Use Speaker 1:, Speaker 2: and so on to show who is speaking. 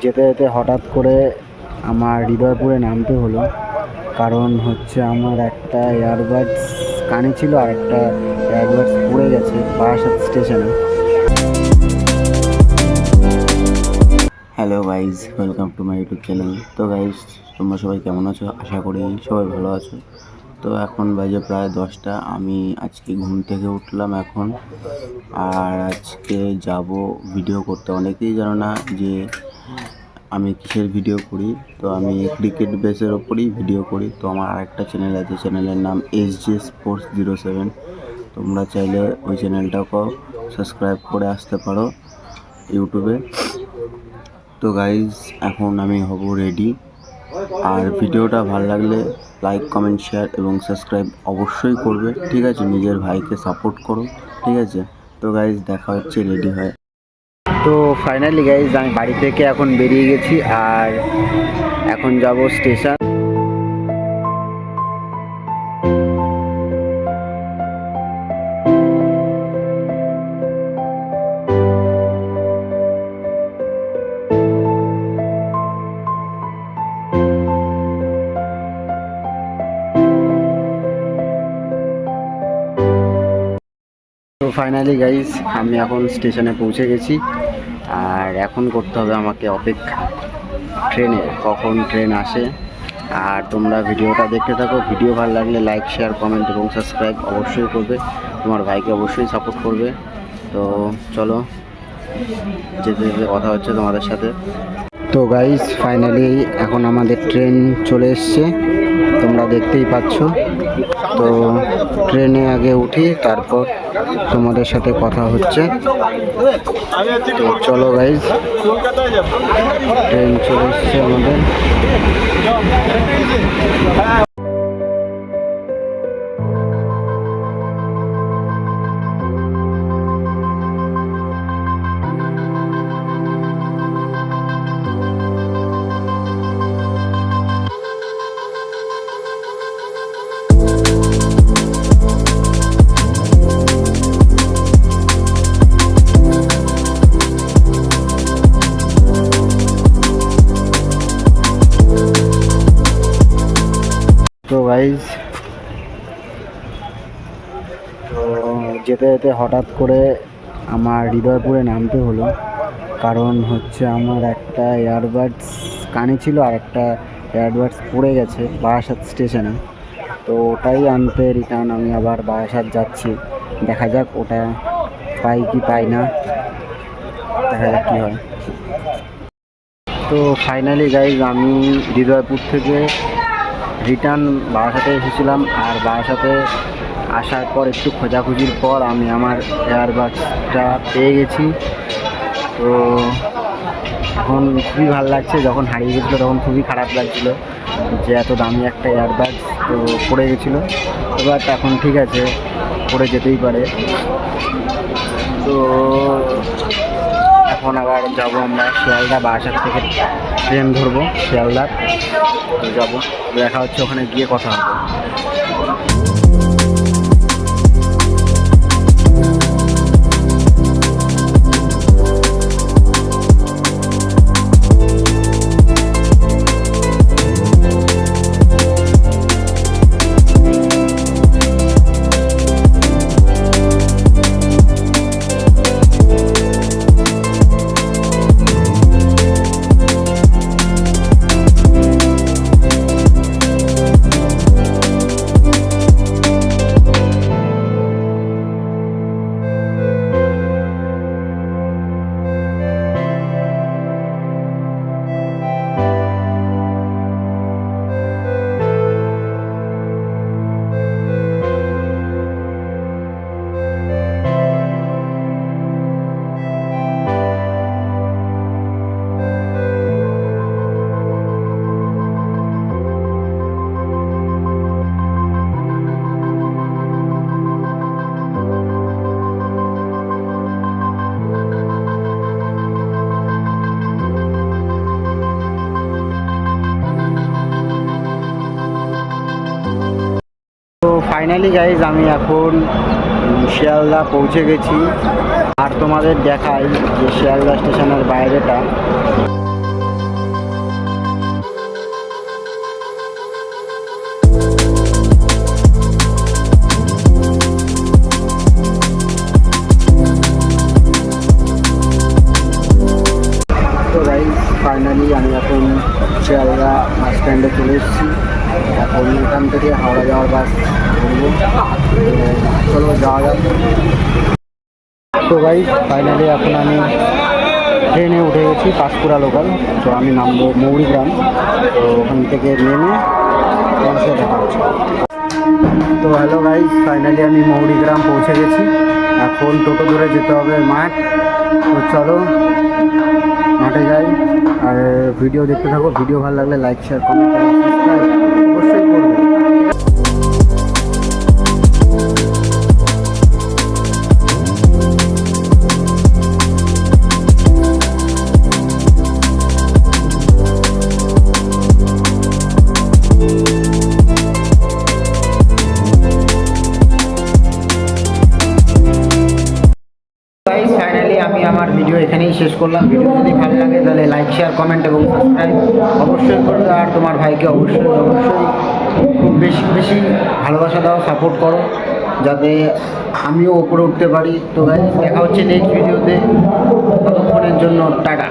Speaker 1: যেতে যেতে হঠাৎ করে আমার হৃদয়পুরে নামতে হলো, কারণ হচ্ছে আমার একটা এয়ারবাডস কানে ছিল আর একটা এয়ারবাডস পড়ে গেছে বারাসাত স্টেশনে। Hello guys, welcome to my YouTube channel. তো গাইজ, তোমরা সবাই কেমন আছো? আশা করি সবাই ভালো আছো। তো এখন বাজে প্রায় 10টা। আমি আজকে ঘুম থেকে উঠলাম এখন, আর আজকে যাব ভিডিও করতে। অনেকেই জানো না যে আমি কিসের ভিডিও করি। তো আমি ক্রিকেট বেসের ওপরই ভিডিও করি। তো আমার আরেকটা চ্যানেল আছে, চ্যানেলের নাম SJ Sports 07। তোমরা চাইলে ওই চ্যানেলটাকেও সাবস্ক্রাইব করে আসতে পারো ইউটিউবে। তো গাইজ, এখন আমি হব রেডি। আর ভিডিওটা ভালো লাগলে লাইক, কমেন্ট, শেয়ার এবং সাবস্ক্রাইব অবশ্যই করবে, ঠিক আছে? নিজের ভাইকে সাপোর্ট করো, ঠিক আছে? তো গাইজ, দেখা হচ্ছে রেডি হয়। তো ফাইনালি গাইজ, আমি বাড়ি থেকে এখন বেরিয়ে গেছি আর এখন যাব স্টেশন। তো ফাইনালি গাইজ, আমি এখন স্টেশনে পৌঁছে গেছি আর এখন করতে হবে আমাকে অপেক্ষা ট্রেনে, কখন ট্রেন আসে। আর তোমরা ভিডিওটা দেখতে থাকো। ভিডিও ভালো লাগলে লাইক, শেয়ার, কমেন্ট এবং সাবস্ক্রাইব অবশ্যই করবে। তোমার ভাইকে অবশ্যই সাপোর্ট করবে। তো চলো, যেতে যেতে কথা হচ্ছে তোমাদের সাথে। তো গাইজ, ফাইনালি এখন আমাদের ট্রেন চলে এসছে, তোমরা দেখতেই পাচ্ছ। তো ট্রেনে আগে উঠি, তারপর তোমাদের সাথে কথা হচ্ছে। তো চলো গাইজ, ট্রেন চলে এসছে আমাদের। তো গাইজ, তো যেতে যেতে হঠাৎ করে আমার হৃদয়পুরে নামতে হলো, কারণ হচ্ছে আমার একটা এয়ারবাডস কানে ছিল আর একটা এয়ারবাডস পড়ে গেছে বারাসাত স্টেশনে। তো ওটাই আনতে রিটার্ন আমি আবার বারাসাত যাচ্ছি। দেখা যাক ওটা পাই কি পাই না, দেখা যাক কী হয়। তো ফাইনালি গাইজ, আমি হৃদয়পুর থেকে রিটার্ন বারাসাতে এসেছিলাম, আর বারাসাতে আসার পর একটু খোঁজাখুঁজির পর আমি আমার এয়ারবাডসটা পেয়ে গেছি। তো এখন খুবই ভালো লাগছে। যখন হারিয়ে গেছিলো তখন খুবই খারাপ লাগছিলো যে এত দামি একটা এয়ারবাডস তো পড়ে গেছিলো। এবার এখন ঠিক আছে, পড়ে যেতেই পারে। তো এখন আবার যাবো আমরা শিয়ালদা, বারাসাত থেকে ট্রেন ধরবো শিয়ালদা। তো যাবো, দেখা হচ্ছে ওখানে গিয়ে কথা হবে। তো ফাইনালি গাইজ, আমি এখন শিয়ালদা পৌঁছে গেছি। আর তোমাদের দেখাই যে শিয়ালদা স্টেশনের বাইরেটা। তো গাইজ ফাইনালি আমি এখন শিয়ালদা বাস স্ট্যান্ডে চলে এসেছি। এখন এখান থেকে হাওড়া যাওয়ার বাস ধরবো। চলো যাওয়া যাক। তো গাইজ ফাইনালি এখন আমি ট্রেনে উঠে গেছি পাঁশকুড়া লোকাল। তো আমি নামবো মৌরিগ্রাম। তো ওখান থেকে নেমে তোমার সাথে দেখা হচ্ছে। তো হ্যালো গাইজ ফাইনালি আমি মৌরিগ্রাম পৌঁছে গেছি। এখন টোটো ধরে যেতে হবে মাঠ। তো চলো মাঠে যাই। আর ভিডিও দেখতে থাকো। ভিডিও ভালো লাগলে লাইক শেয়ার কমেন্ট এবং সাবস্ক্রাইব অবশ্যই করবে। ফাইনালি আমি আমার ভিডিও এখানেই শেষ করলাম। ভিডিও যদি ভালো লাগে তাহলে লাইক শেয়ার কমেন্ট এবং সাবস্ক্রাইব অবশ্যই করবে। আর তোমার ভাইকে অবশ্যই খুব বেশি বেশি ভালোবাসা দাও, সাপোর্ট করো, যাতে আমিও ওপরে উঠতে পারি। তো গাইস দেখা হচ্ছে নেক্সট ভিডিওতে। ততক্ষণের জন্য টাটা।